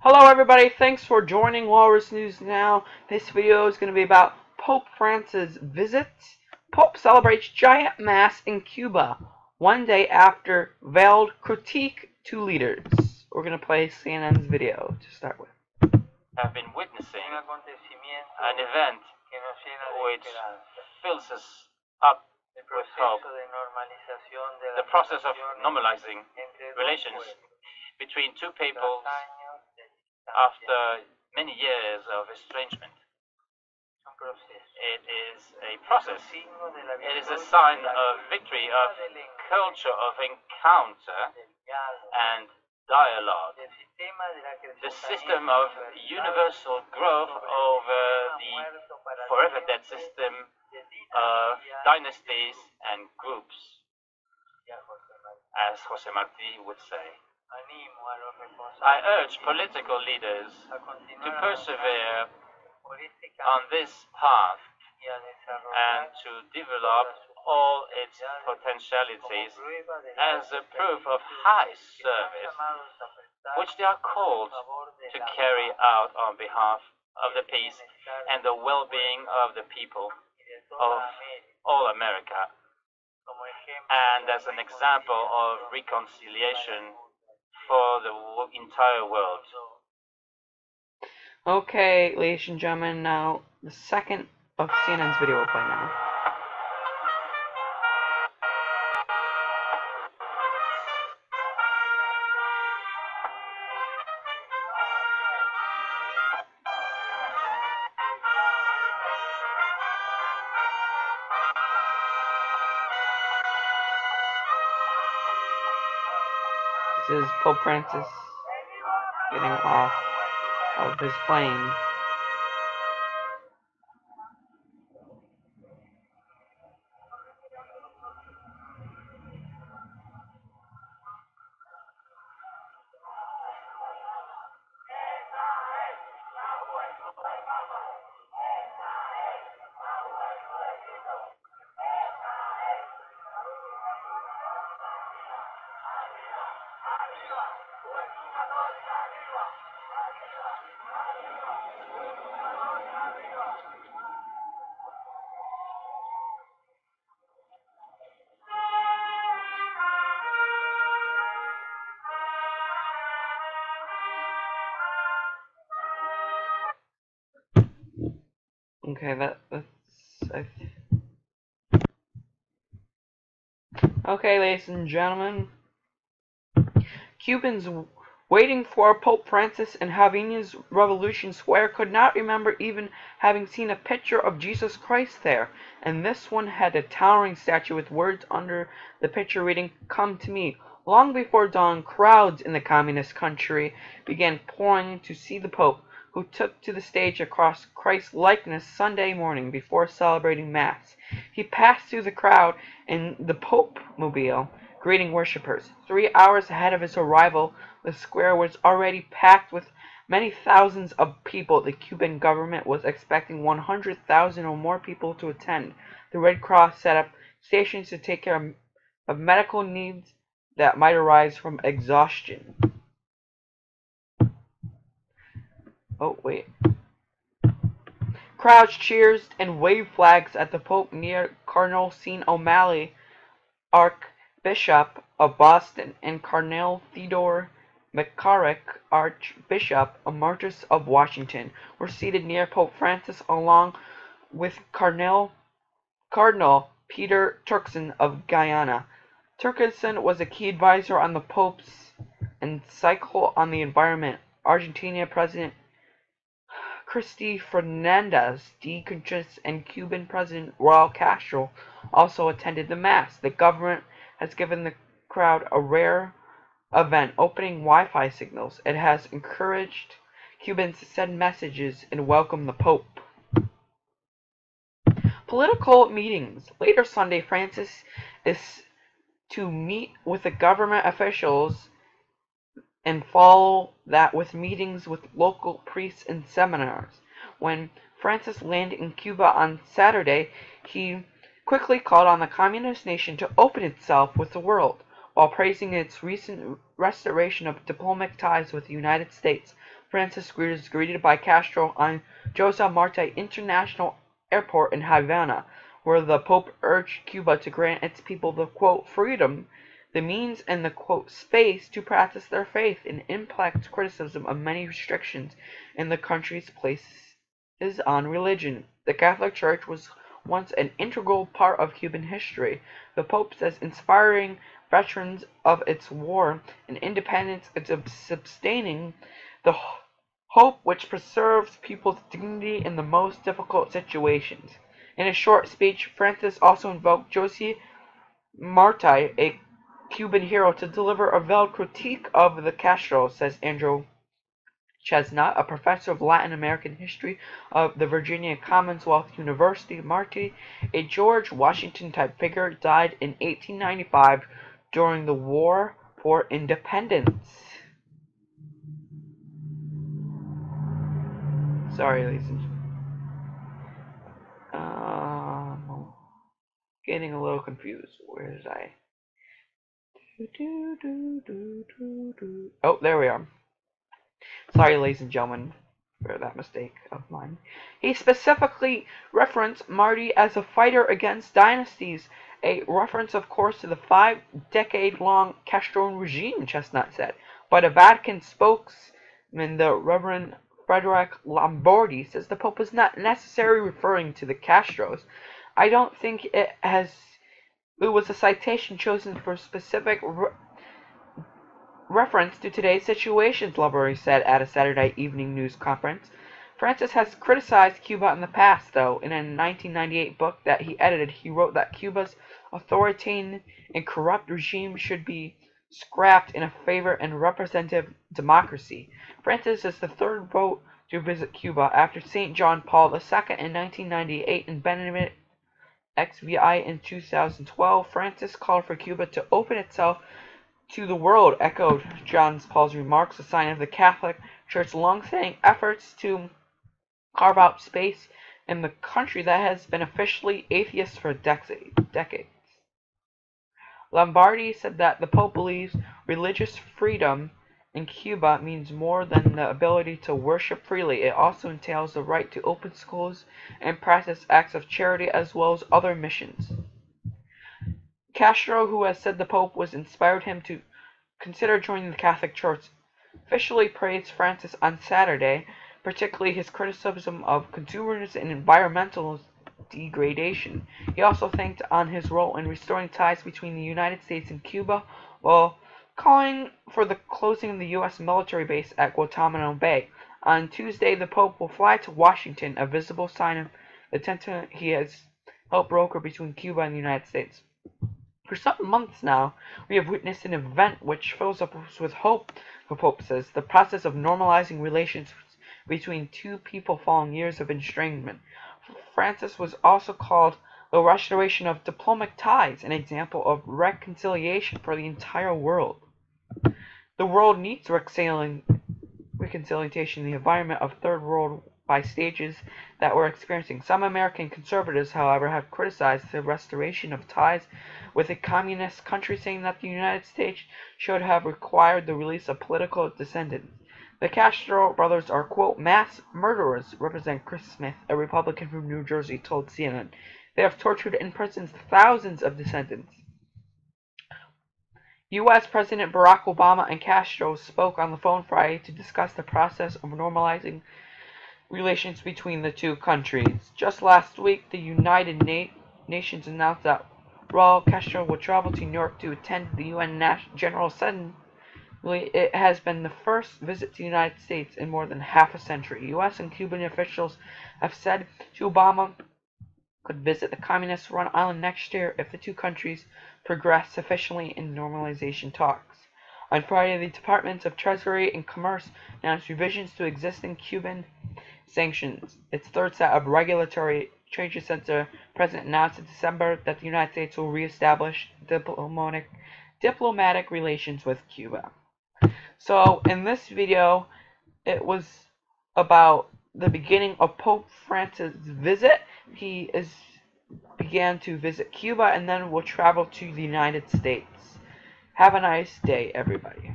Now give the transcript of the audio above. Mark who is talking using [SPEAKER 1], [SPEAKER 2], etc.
[SPEAKER 1] Hello everybody, thanks for joining Walrus News Now. This video is going to be about Pope Francis' visit. Pope celebrates giant mass in Cuba, one day after veiled critique to leaders. We're going to play CNN's video to start with.
[SPEAKER 2] Have been witnessing an event which fills us up with hope. The process of normalizing relations between two peoples after many years of estrangement. It is a process. It is a sign of victory, of culture, of encounter and dialogue. The system of universal growth over the forever dead system of dynasties and groups, as Jose Marti would say. I urge political leaders to persevere on this path and to develop all its potentialities as a proof of high service which they are called to carry out on behalf of the peace and the well-being of the people of all America, and as an example of reconciliation for the entire world.
[SPEAKER 1] Okay, ladies and gentlemen, now the second of CNN's video will play now. This is Pope Francis getting off of his plane. Okay, okay, ladies and gentlemen, Cubans waiting for Pope Francis in Havana's Revolution Square could not remember even having seen a picture of Jesus Christ there, and this one had a towering statue with words under the picture reading, "Come to me." Long before dawn, crowds in the communist country began pouring to see the Pope, who took to the stage across Christ's likeness Sunday morning before celebrating Mass. He passed through the crowd in the Pope-mobile, greeting worshippers. 3 hours ahead of his arrival, the square was already packed with many thousands of people. The Cuban government was expecting 100,000 or more people to attend. The Red Cross set up stations to take care of medical needs that might arise from exhaustion. Oh, wait. Crowds cheered and waved flags at the Pope near Cardinal Sean O'Malley, Archbishop of Boston, and Cardinal Theodore McCarrick, Archbishop Emeritus of Washington, were seated near Pope Francis along with Cardinal Peter Turkson of Guyana. Turkson was a key advisor on the Pope's encyclical on the environment. Argentina President Cristina Fernandez de Kirchner and Cuban President Raul Castro also attended the Mass. The government has given the crowd a rare event, opening Wi-Fi signals. It has encouraged Cubans to send messages and welcome the Pope. Political meetings. Later Sunday, Francis is to meet with the government officials and follow that with meetings with local priests and seminars. When Francis landed in Cuba on Saturday, he quickly called on the communist nation to open itself with the world. While praising its recent restoration of diplomatic ties with the United States, Francis is greeted by Castro on Jose Marti International Airport in Havana, where the Pope urged Cuba to grant its people the, quote, freedom, the means, and the, quote, space to practice their faith, in in-plexed criticism of many restrictions in the country's places on religion. The Catholic Church was once an integral part of Cuban history. The Pope says inspiring veterans of its war and independence is sustaining the hope which preserves people's dignity in the most difficult situations. In a short speech, Francis also invoked Jose Marti, a Cuban hero, to deliver a veiled critique of the Castro, says Andrew Chestnut, a professor of Latin American history of the Virginia Commonwealth University. Marti, a George Washington-type figure, died in 1895 during the War for Independence. Sorry, ladies and gentlemen. Getting a little confused. Where is I? Oh, there we are. Sorry, ladies and gentlemen, for that mistake of mine. He specifically referenced Marti as a fighter against dynasties, a reference, of course, to the 5-decade-long Castro regime, Chestnut said. But a Vatican spokesman, the Reverend Frederick Lombardi, says the Pope was not necessarily referring to the Castros. I don't think it was a citation chosen for specific reference to today's situations, Lombardi said at a Saturday evening news conference. Francis has criticized Cuba in the past, though. In a 1998 book that he edited, he wrote that Cuba's authoritarian and corrupt regime should be scrapped in favor of representative democracy. Francis is the third pope to visit Cuba after St. John Paul II in 1998 and Benedict XVI in 2012. Francis called for Cuba to open itself to the world, echoed John Paul's remarks, a sign of the Catholic Church's long-standing efforts to carve out space in the country that has been officially atheist for decades. Lombardi said that the Pope believes religious freedom in Cuba means more than the ability to worship freely. It also entails the right to open schools and practice acts of charity as well as other missions. Castro, who has said the Pope was inspired him to consider joining the Catholic Church, officially praised Francis on Saturday, particularly his criticism of consumerism and environmental degradation. He also thanked on his role in restoring ties between the United States and Cuba, while calling for the closing of the U.S. military base at Guantanamo Bay. On Tuesday, the Pope will fly to Washington, a visible sign of the tension he has helped broker between Cuba and the United States. For some months now, we have witnessed an event which fills us with hope, the Pope says, the process of normalizing relations between two people following years of estrangement. Francis was also called the restoration of diplomatic ties, an example of reconciliation for the entire world. The world needs reconciliation in the environment of third world by stages that we're experiencing. Some American conservatives, however, have criticized the restoration of ties with a communist country, saying that the United States should have required the release of political dissidents. The Castro brothers are, quote, mass murderers, represent Chris Smith, a Republican from New Jersey, told CNN. They have tortured and imprisoned thousands of dissidents. U.S. President Barack Obama and Castro spoke on the phone Friday to discuss the process of normalizing relations between the two countries. Just last week, the United Nations announced that Raul Castro will travel to New York to attend the UN General Assembly. It has been the first visit to the United States in more than half a century. U.S. and Cuban officials have said to Obama could visit the communist-run island next year if the two countries progress sufficiently in normalization talks. On Friday, the Departments of Treasury and Commerce announced revisions to existing Cuban sanctions, its third set of regulatory changes since the president announced in December that the United States will reestablish diplomatic relations with Cuba. So, in this video, it was about the beginning of Pope Francis' visit. He began to visit Cuba and then will travel to the United States. Have a nice day, everybody.